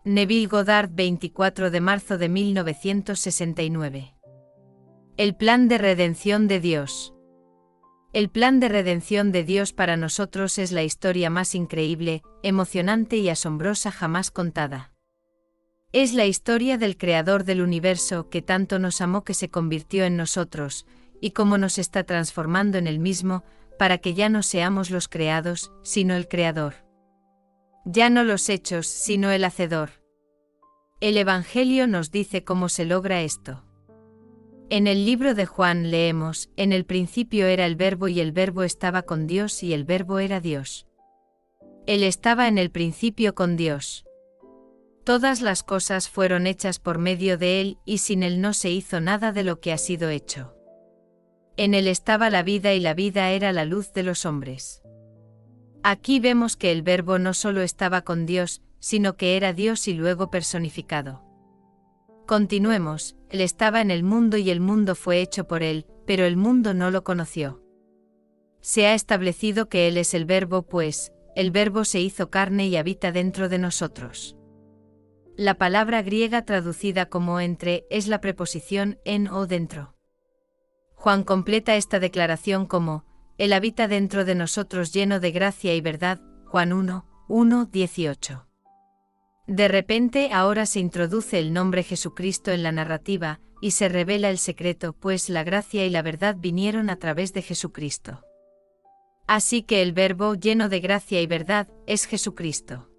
Neville Goddard, 24 de marzo de 1969. El plan de redención de Dios. El plan de redención de Dios para nosotros es la historia más increíble, emocionante y asombrosa jamás contada. Es la historia del Creador del universo que tanto nos amó que se convirtió en nosotros, y cómo nos está transformando en Él mismo, para que ya no seamos los creados, sino el Creador. Ya no los hechos, sino el Hacedor. El Evangelio nos dice cómo se logra esto. En el libro de Juan leemos: en el principio era el Verbo y el Verbo estaba con Dios y el Verbo era Dios. Él estaba en el principio con Dios. Todas las cosas fueron hechas por medio de Él y sin Él no se hizo nada de lo que ha sido hecho. En Él estaba la vida y la vida era la luz de los hombres. Aquí vemos que el Verbo no solo estaba con Dios, sino que era Dios y luego personificado. Continuemos: Él estaba en el mundo y el mundo fue hecho por Él, pero el mundo no lo conoció. Se ha establecido que Él es el Verbo, pues, el Verbo se hizo carne y habita dentro de nosotros. La palabra griega traducida como entre es la preposición en o dentro. Juan completa esta declaración como: Él habita dentro de nosotros lleno de gracia y verdad, Juan 1:18. De repente ahora se introduce el nombre Jesucristo en la narrativa, y se revela el secreto, pues la gracia y la verdad vinieron a través de Jesucristo. Así que el Verbo lleno de gracia y verdad es Jesucristo.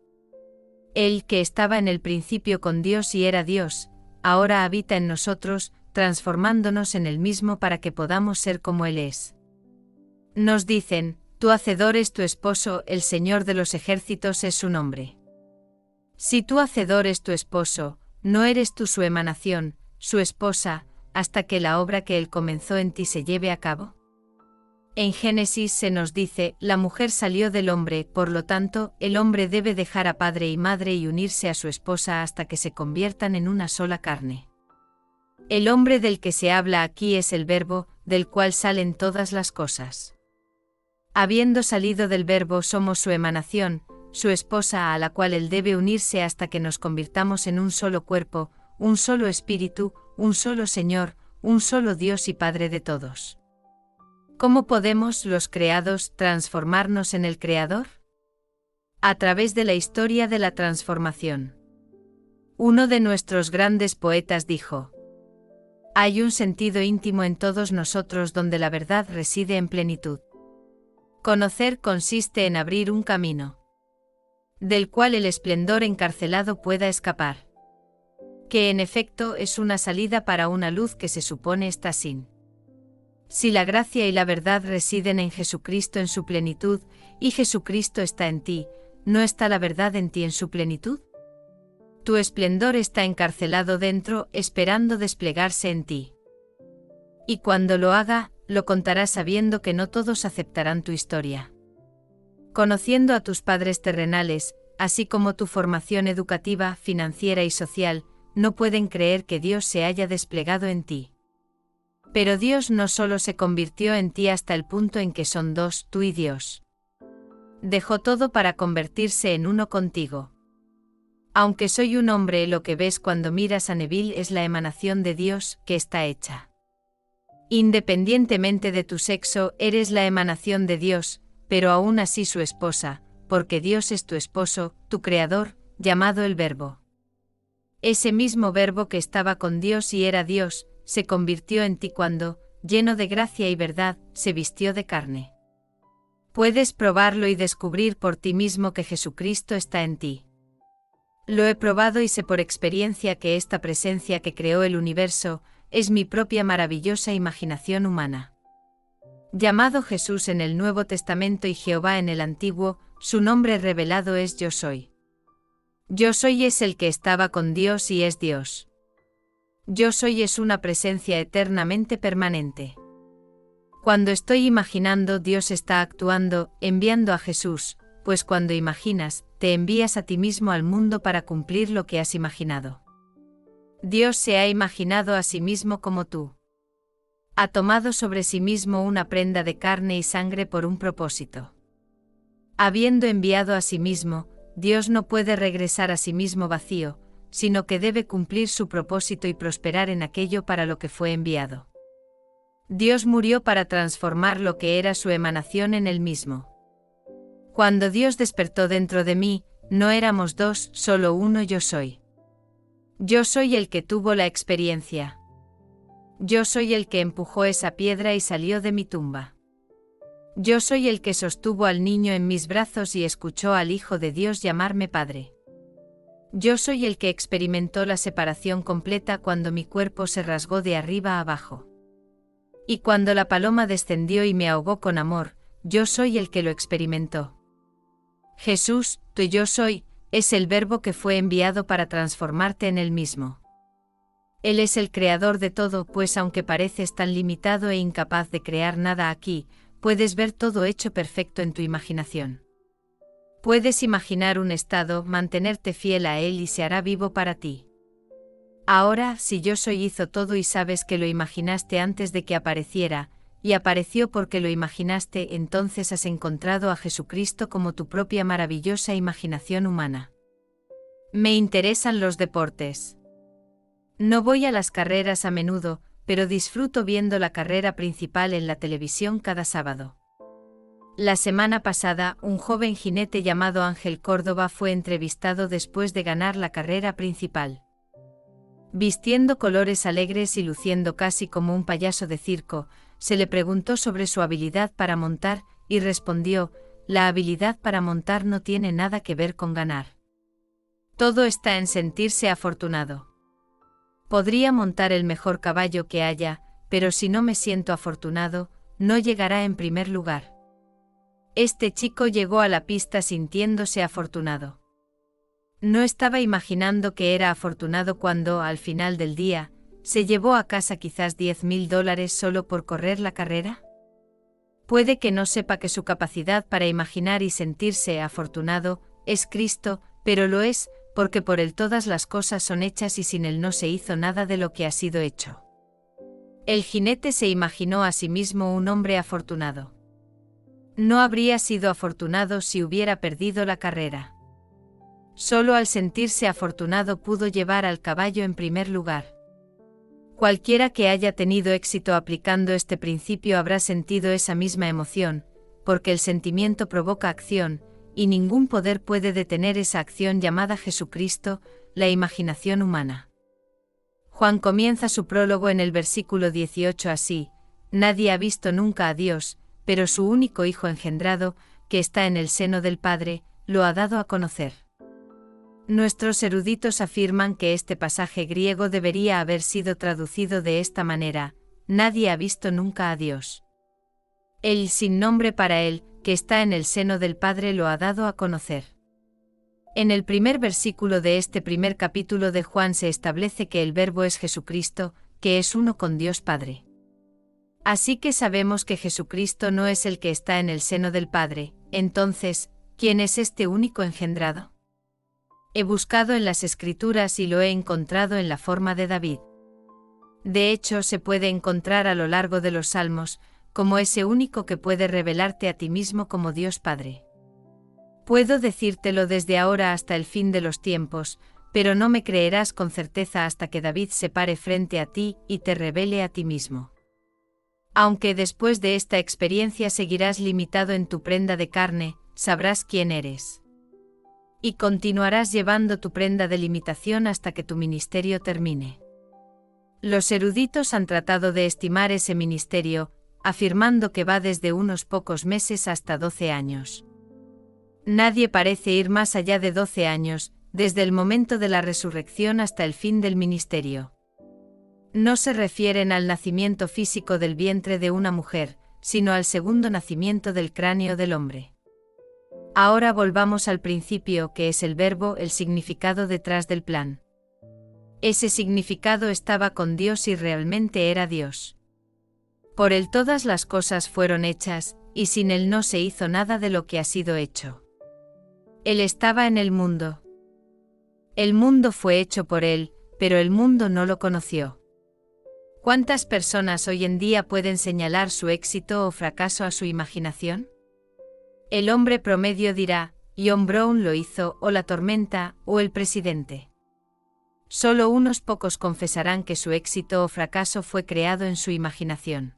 Él, que estaba en el principio con Dios y era Dios, ahora habita en nosotros, transformándonos en Él mismo para que podamos ser como Él es. Nos dicen: tu Hacedor es tu esposo, el Señor de los ejércitos es su nombre. Si tu Hacedor es tu esposo, no eres tú su emanación, su esposa, hasta que la obra que Él comenzó en ti se lleve a cabo. En Génesis se nos dice: la mujer salió del hombre, por lo tanto, el hombre debe dejar a padre y madre y unirse a su esposa hasta que se conviertan en una sola carne. El hombre del que se habla aquí es el Verbo, del cual salen todas las cosas. Habiendo salido del Verbo somos su emanación, su esposa a la cual Él debe unirse hasta que nos convirtamos en un solo cuerpo, un solo espíritu, un solo Señor, un solo Dios y Padre de todos. ¿Cómo podemos, los creados, transformarnos en el Creador? A través de la historia de la transformación. Uno de nuestros grandes poetas dijo: hay un sentido íntimo en todos nosotros donde la verdad reside en plenitud. Conocer consiste en abrir un camino, del cual el esplendor encarcelado pueda escapar. Que en efecto es una salida para una luz que se supone está sin. Si la gracia y la verdad residen en Jesucristo en su plenitud, y Jesucristo está en ti, ¿no está la verdad en ti en su plenitud? Tu esplendor está encarcelado dentro, esperando desplegarse en ti. Y cuando lo haga, lo contarás sabiendo que no todos aceptarán tu historia. Conociendo a tus padres terrenales, así como tu formación educativa, financiera y social, no pueden creer que Dios se haya desplegado en ti. Pero Dios no solo se convirtió en ti hasta el punto en que son dos, tú y Dios. Dejó todo para convertirse en uno contigo. Aunque soy un hombre, lo que ves cuando miras a Neville es la emanación de Dios, que está hecha. Independientemente de tu sexo, eres la emanación de Dios, pero aún así su esposa, porque Dios es tu esposo, tu Creador, llamado el Verbo. Ese mismo Verbo que estaba con Dios y era Dios, se convirtió en ti cuando, lleno de gracia y verdad, se vistió de carne. Puedes probarlo y descubrir por ti mismo que Jesucristo está en ti. Lo he probado y sé por experiencia que esta presencia que creó el universo, es mi propia maravillosa imaginación humana. Llamado Jesús en el Nuevo Testamento y Jehová en el Antiguo, su nombre revelado es Yo Soy. Yo Soy es el que estaba con Dios y es Dios. Yo Soy es una presencia eternamente permanente. Cuando estoy imaginando, Dios está actuando, enviando a Jesús, pues cuando imaginas, te envías a ti mismo al mundo para cumplir lo que has imaginado. Dios se ha imaginado a sí mismo como tú. Ha tomado sobre sí mismo una prenda de carne y sangre por un propósito. Habiendo enviado a sí mismo, Dios no puede regresar a sí mismo vacío, sino que debe cumplir su propósito y prosperar en aquello para lo que fue enviado. Dios murió para transformar lo que era su emanación en él mismo. Cuando Dios despertó dentro de mí, no éramos dos, solo uno yo soy. Yo soy el que tuvo la experiencia. Yo soy el que empujó esa piedra y salió de mi tumba. Yo soy el que sostuvo al niño en mis brazos y escuchó al Hijo de Dios llamarme Padre. Yo soy el que experimentó la separación completa cuando mi cuerpo se rasgó de arriba a abajo. Y cuando la paloma descendió y me ahogó con amor, yo soy el que lo experimentó. Jesús, tu yo soy, es el Verbo que fue enviado para transformarte en él mismo. Él es el creador de todo, pues aunque pareces tan limitado e incapaz de crear nada aquí, puedes ver todo hecho perfecto en tu imaginación. Puedes imaginar un estado, mantenerte fiel a él y se hará vivo para ti. Ahora, si yo soy hizo todo y sabes que lo imaginaste antes de que apareciera, y apareció porque lo imaginaste, entonces has encontrado a Jesucristo como tu propia maravillosa imaginación humana. Me interesan los deportes. No voy a las carreras a menudo, pero disfruto viendo la carrera principal en la televisión cada sábado. La semana pasada, un joven jinete llamado Ángel Córdoba fue entrevistado después de ganar la carrera principal. Vistiendo colores alegres y luciendo casi como un payaso de circo, se le preguntó sobre su habilidad para montar, y respondió: la habilidad para montar no tiene nada que ver con ganar. Todo está en sentirse afortunado. Podría montar el mejor caballo que haya, pero si no me siento afortunado, no llegará en primer lugar. Este chico llegó a la pista sintiéndose afortunado. No estaba imaginando que era afortunado cuando, al final del día, se llevó a casa quizás $10.000 solo por correr la carrera. Puede que no sepa que su capacidad para imaginar y sentirse afortunado es Cristo, pero lo es, porque por él todas las cosas son hechas y sin él no se hizo nada de lo que ha sido hecho. El jinete se imaginó a sí mismo un hombre afortunado. No habría sido afortunado si hubiera perdido la carrera. Solo al sentirse afortunado pudo llevar al caballo en primer lugar. Cualquiera que haya tenido éxito aplicando este principio habrá sentido esa misma emoción, porque el sentimiento provoca acción, y ningún poder puede detener esa acción llamada Jesucristo, la imaginación humana. Juan comienza su prólogo en el versículo 18 así: nadie ha visto nunca a Dios, pero su único Hijo engendrado, que está en el seno del Padre, lo ha dado a conocer. Nuestros eruditos afirman que este pasaje griego debería haber sido traducido de esta manera: nadie ha visto nunca a Dios. El sin nombre para él, que está en el seno del Padre, lo ha dado a conocer. En el primer versículo de este primer capítulo de Juan se establece que el Verbo es Jesucristo, que es uno con Dios Padre. Así que sabemos que Jesucristo no es el que está en el seno del Padre. Entonces, ¿quién es este único engendrado? He buscado en las Escrituras y lo he encontrado en la forma de David. De hecho, se puede encontrar a lo largo de los Salmos, como ese único que puede revelarte a ti mismo como Dios Padre. Puedo decírtelo desde ahora hasta el fin de los tiempos, pero no me creerás con certeza hasta que David se pare frente a ti y te revele a ti mismo. Aunque después de esta experiencia seguirás limitado en tu prenda de carne, sabrás quién eres. Y continuarás llevando tu prenda de limitación hasta que tu ministerio termine. Los eruditos han tratado de estimar ese ministerio, afirmando que va desde unos pocos meses hasta 12 años. Nadie parece ir más allá de 12 años, desde el momento de la resurrección hasta el fin del ministerio. No se refieren al nacimiento físico del vientre de una mujer, sino al segundo nacimiento del cráneo del hombre. Ahora volvamos al principio, que es el verbo, el significado detrás del plan. Ese significado estaba con Dios y realmente era Dios. Por él todas las cosas fueron hechas, y sin él no se hizo nada de lo que ha sido hecho. Él estaba en el mundo. El mundo fue hecho por él, pero el mundo no lo conoció. ¿Cuántas personas hoy en día pueden señalar su éxito o fracaso a su imaginación? El hombre promedio dirá: John Brown lo hizo, o la tormenta, o el presidente. Solo unos pocos confesarán que su éxito o fracaso fue creado en su imaginación.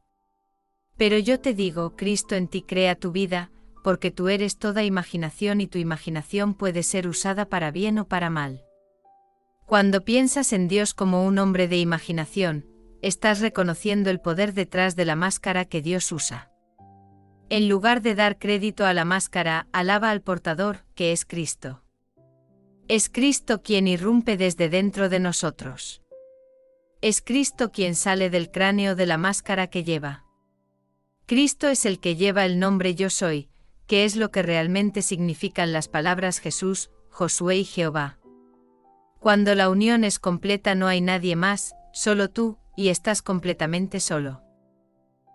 Pero yo te digo, Cristo en ti crea tu vida, porque tú eres toda imaginación y tu imaginación puede ser usada para bien o para mal. Cuando piensas en Dios como un hombre de imaginación, estás reconociendo el poder detrás de la máscara que Dios usa. En lugar de dar crédito a la máscara, alaba al portador, que es Cristo. Es Cristo quien irrumpe desde dentro de nosotros. Es Cristo quien sale del cráneo de la máscara que lleva. Cristo es el que lleva el nombre Yo Soy, que es lo que realmente significan las palabras Jesús, Josué y Jehová. Cuando la unión es completa no hay nadie más, solo tú, y estás completamente solo.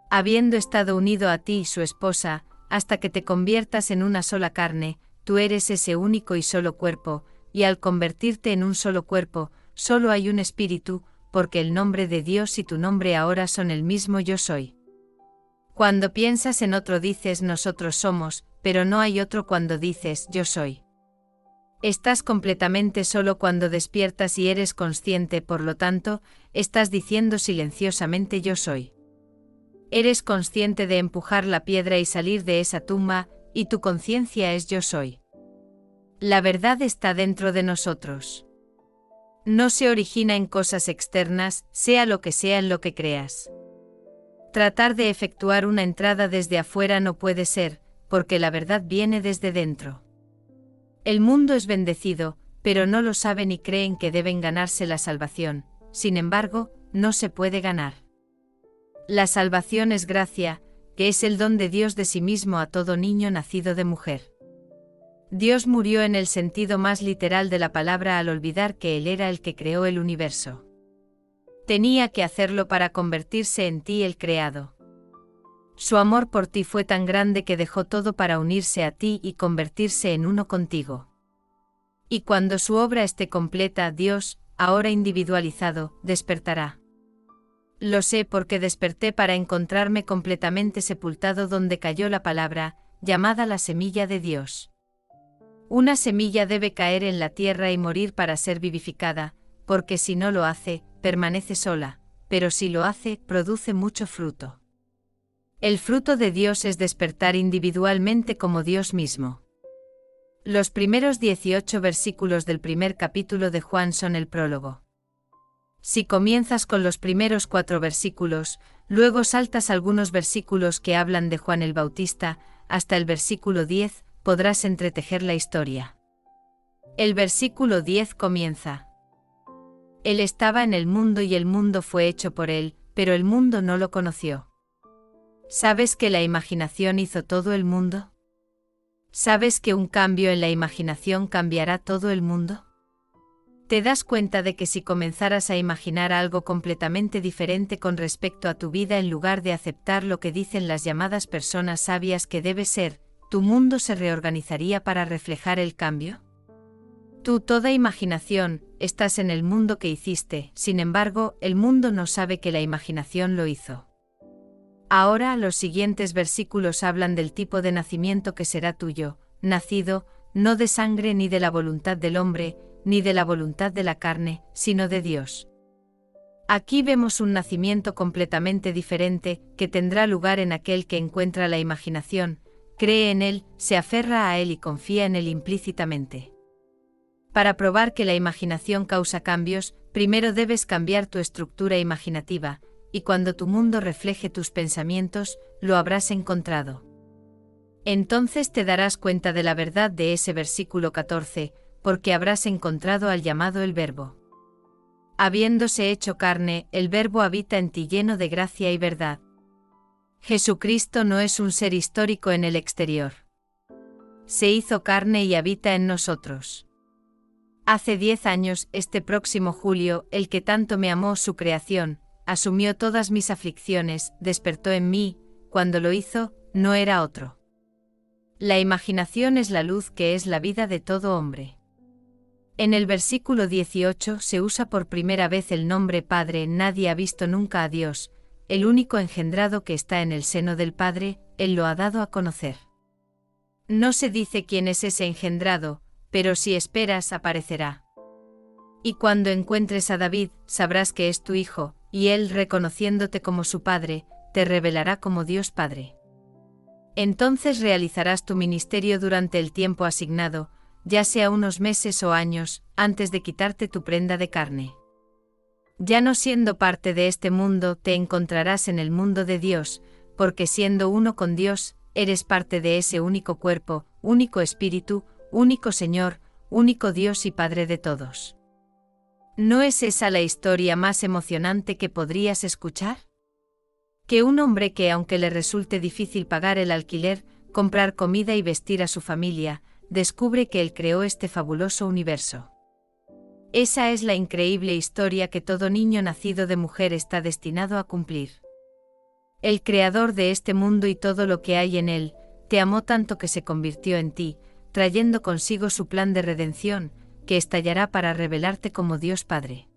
Habiendo estado unido a ti y su esposa, hasta que te conviertas en una sola carne, tú eres ese único y solo cuerpo, y al convertirte en un solo cuerpo, solo hay un espíritu, porque el nombre de Dios y tu nombre ahora son el mismo Yo Soy. Cuando piensas en otro dices nosotros somos, pero no hay otro cuando dices yo soy. Estás completamente solo cuando despiertas y eres consciente, por lo tanto, estás diciendo silenciosamente yo soy. Eres consciente de empujar la piedra y salir de esa tumba, y tu conciencia es yo soy. La verdad está dentro de nosotros. No se origina en cosas externas, sea lo que sea en lo que creas. Tratar de efectuar una entrada desde afuera no puede ser, porque la verdad viene desde dentro. El mundo es bendecido, pero no lo saben y creen que deben ganarse la salvación, sin embargo, no se puede ganar. La salvación es gracia, que es el don de Dios de sí mismo a todo niño nacido de mujer. Dios murió en el sentido más literal de la palabra al olvidar que Él era el que creó el universo. Tenía que hacerlo para convertirse en ti el creado. Su amor por ti fue tan grande que dejó todo para unirse a ti y convertirse en uno contigo. Y cuando su obra esté completa, Dios, ahora individualizado, despertará. Lo sé porque desperté para encontrarme completamente sepultado donde cayó la palabra, llamada la semilla de Dios. Una semilla debe caer en la tierra y morir para ser vivificada, porque si no lo hace, permanece sola, pero si lo hace, produce mucho fruto. El fruto de Dios es despertar individualmente como Dios mismo. Los primeros 18 versículos del primer capítulo de Juan son el prólogo. Si comienzas con los primeros 4 versículos, luego saltas algunos versículos que hablan de Juan el Bautista, hasta el versículo 10, podrás entretejer la historia. El versículo 10 comienza: Él estaba en el mundo y el mundo fue hecho por él, pero el mundo no lo conoció. ¿Sabes que la imaginación hizo todo el mundo? ¿Sabes que un cambio en la imaginación cambiará todo el mundo? ¿Te das cuenta de que si comenzaras a imaginar algo completamente diferente con respecto a tu vida en lugar de aceptar lo que dicen las llamadas personas sabias que debe ser, tu mundo se reorganizaría para reflejar el cambio? Tú, toda imaginación, estás en el mundo que hiciste, sin embargo, el mundo no sabe que la imaginación lo hizo. Ahora, los siguientes versículos hablan del tipo de nacimiento que será tuyo, nacido, no de sangre ni de la voluntad del hombre, ni de la voluntad de la carne, sino de Dios. Aquí vemos un nacimiento completamente diferente, que tendrá lugar en aquel que encuentra la imaginación, cree en él, se aferra a él y confía en él implícitamente. Para probar que la imaginación causa cambios, primero debes cambiar tu estructura imaginativa, y cuando tu mundo refleje tus pensamientos, lo habrás encontrado. Entonces te darás cuenta de la verdad de ese versículo 14, porque habrás encontrado al llamado el Verbo. Habiéndose hecho carne, el Verbo habita en ti lleno de gracia y verdad. Jesucristo no es un ser histórico en el exterior. Se hizo carne y habita en nosotros. Hace 10 años, este próximo julio, el que tanto me amó su creación, asumió todas mis aflicciones, despertó en mí, cuando lo hizo, no era otro. La imaginación es la luz que es la vida de todo hombre. En el versículo 18 se usa por primera vez el nombre Padre. Nadie ha visto nunca a Dios, el único engendrado que está en el seno del Padre, Él lo ha dado a conocer. No se dice quién es ese engendrado, pero si esperas aparecerá. Y cuando encuentres a David, sabrás que es tu hijo, y él, reconociéndote como su padre, te revelará como Dios Padre. Entonces realizarás tu ministerio durante el tiempo asignado, ya sea unos meses o años, antes de quitarte tu prenda de carne. Ya no siendo parte de este mundo, te encontrarás en el mundo de Dios, porque siendo uno con Dios, eres parte de ese único cuerpo, único espíritu, único Señor, único Dios y Padre de todos. ¿No es esa la historia más emocionante que podrías escuchar? Que un hombre que, aunque le resulte difícil pagar el alquiler, comprar comida y vestir a su familia, descubre que él creó este fabuloso universo. Esa es la increíble historia que todo niño nacido de mujer está destinado a cumplir. El creador de este mundo y todo lo que hay en él, te amó tanto que se convirtió en ti, trayendo consigo su plan de redención, que estallará para revelarte como Dios Padre.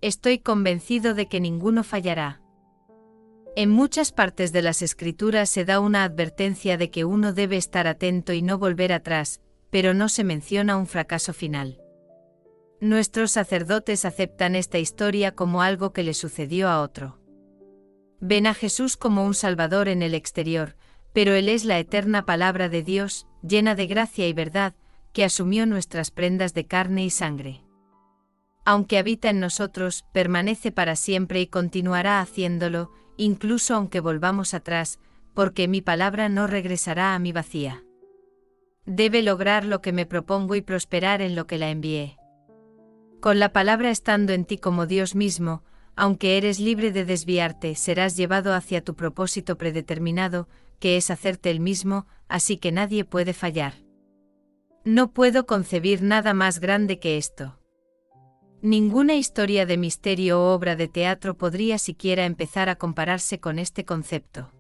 Estoy convencido de que ninguno fallará. En muchas partes de las Escrituras se da una advertencia de que uno debe estar atento y no volver atrás, pero no se menciona un fracaso final. Nuestros sacerdotes aceptan esta historia como algo que le sucedió a otro. Ven a Jesús como un Salvador en el exterior, pero Él es la eterna palabra de Dios, llena de gracia y verdad, que asumió nuestras prendas de carne y sangre. Aunque habita en nosotros, permanece para siempre y continuará haciéndolo, incluso aunque volvamos atrás, porque mi palabra no regresará a mí vacía. Debe lograr lo que me propongo y prosperar en lo que la envié. Con la palabra estando en ti como Dios mismo, aunque eres libre de desviarte, serás llevado hacia tu propósito predeterminado, que es hacerte el mismo, así que nadie puede fallar. No puedo concebir nada más grande que esto. Ninguna historia de misterio o obra de teatro podría siquiera empezar a compararse con este concepto.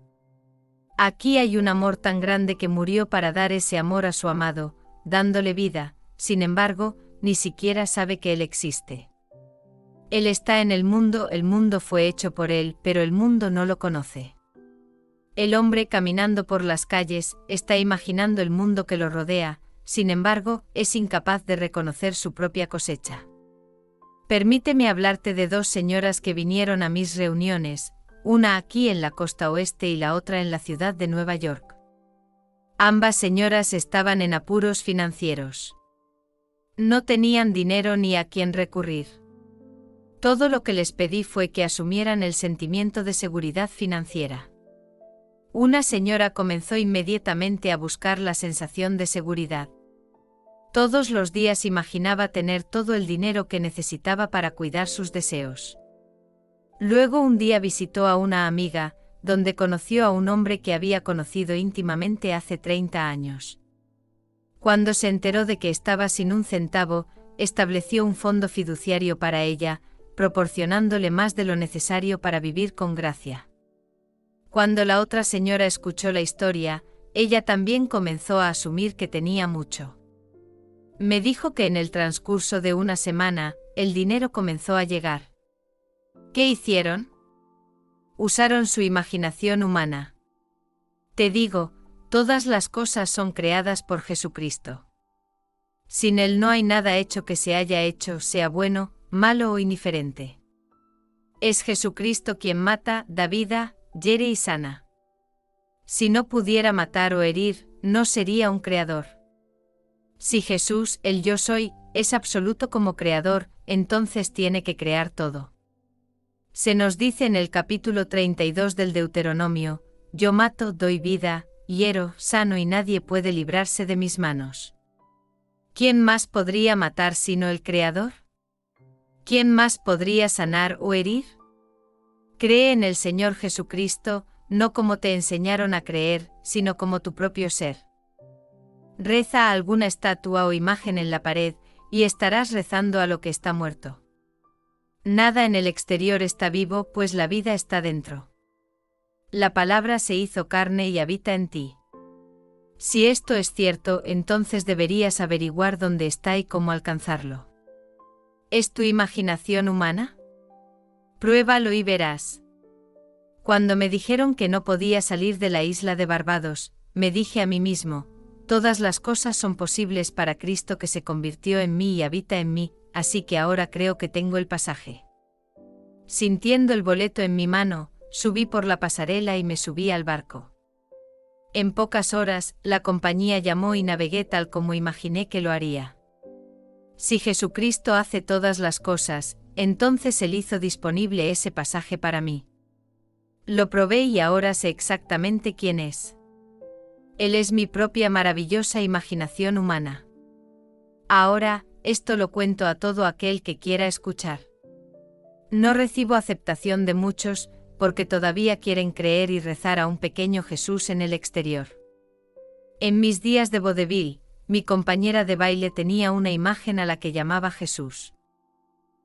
Aquí hay un amor tan grande que murió para dar ese amor a su amado, dándole vida, sin embargo, ni siquiera sabe que Él existe. Él está en el mundo fue hecho por Él, pero el mundo no lo conoce. El hombre caminando por las calles, está imaginando el mundo que lo rodea, sin embargo, es incapaz de reconocer su propia cosecha. Permíteme hablarte de dos señoras que vinieron a mis reuniones, una aquí en la costa oeste y la otra en la ciudad de Nueva York. Ambas señoras estaban en apuros financieros. No tenían dinero ni a quién recurrir. Todo lo que les pedí fue que asumieran el sentimiento de seguridad financiera. Una señora comenzó inmediatamente a buscar la sensación de seguridad. Todos los días imaginaba tener todo el dinero que necesitaba para cuidar sus deseos. Luego un día visitó a una amiga, donde conoció a un hombre que había conocido íntimamente hace 30 años. Cuando se enteró de que estaba sin un centavo, estableció un fondo fiduciario para ella, proporcionándole más de lo necesario para vivir con gracia. Cuando la otra señora escuchó la historia, ella también comenzó a asumir que tenía mucho. Me dijo que en el transcurso de una semana, el dinero comenzó a llegar. ¿Qué hicieron? Usaron su imaginación humana. Te digo, todas las cosas son creadas por Jesucristo. Sin Él no hay nada hecho que se haya hecho, sea bueno, malo o indiferente. Es Jesucristo quien mata, da vida, hiere y sana. Si no pudiera matar o herir, no sería un creador. Si Jesús, el Yo Soy, es absoluto como creador, entonces tiene que crear todo. Se nos dice en el capítulo 32 del Deuteronomio, yo mato, doy vida, hiero, sano y nadie puede librarse de mis manos. ¿Quién más podría matar sino el Creador? ¿Quién más podría sanar o herir? Cree en el Señor Jesucristo, no como te enseñaron a creer, sino como tu propio ser. Reza a alguna estatua o imagen en la pared, y estarás rezando a lo que está muerto. Nada en el exterior está vivo, pues la vida está dentro. La palabra se hizo carne y habita en ti. Si esto es cierto, entonces deberías averiguar dónde está y cómo alcanzarlo. ¿Es tu imaginación humana? Pruébalo y verás. Cuando me dijeron que no podía salir de la isla de Barbados, me dije a mí mismo, Todas las cosas son posibles para Cristo que se convirtió en mí y habita en mí, así que ahora creo que tengo el pasaje. Sintiendo el boleto en mi mano, subí por la pasarela y me subí al barco. En pocas horas, la compañía llamó y navegué tal como imaginé que lo haría. Si Jesucristo hace todas las cosas, entonces Él hizo disponible ese pasaje para mí. Lo probé y ahora sé exactamente quién es. Él es mi propia maravillosa imaginación humana. Ahora, esto lo cuento a todo aquel que quiera escuchar. No recibo aceptación de muchos, porque todavía quieren creer y rezar a un pequeño Jesús en el exterior. En mis días de vodevil, mi compañera de baile tenía una imagen a la que llamaba Jesús.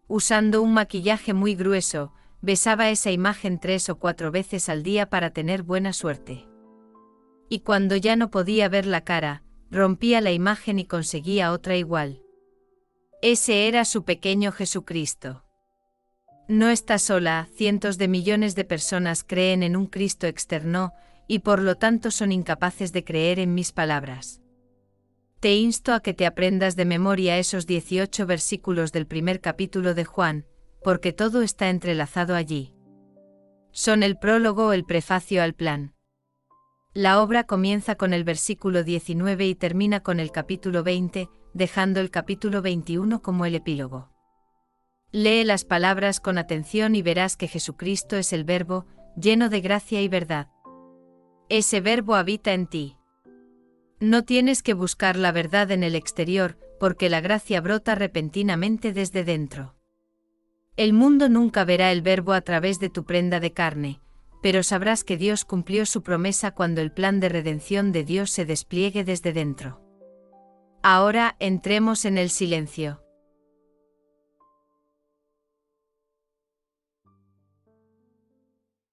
Usando un maquillaje muy grueso, besaba esa imagen 3 o 4 veces al día para tener buena suerte. Y cuando ya no podía ver la cara, rompía la imagen y conseguía otra igual. Ese era su pequeño Jesucristo. No está sola, cientos de millones de personas creen en un Cristo externo, y por lo tanto son incapaces de creer en mis palabras. Te insto a que te aprendas de memoria esos 18 versículos del primer capítulo de Juan, porque todo está entrelazado allí. Son el prólogo o el prefacio al plan. La obra comienza con el versículo 19 y termina con el capítulo 20, dejando el capítulo 21 como el epílogo. Lee las palabras con atención y verás que Jesucristo es el Verbo, lleno de gracia y verdad. Ese Verbo habita en ti. No tienes que buscar la verdad en el exterior, porque la gracia brota repentinamente desde dentro. El mundo nunca verá el Verbo a través de tu prenda de carne, pero sabrás que Dios cumplió su promesa cuando el plan de redención de Dios se despliegue desde dentro. Ahora entremos en el silencio.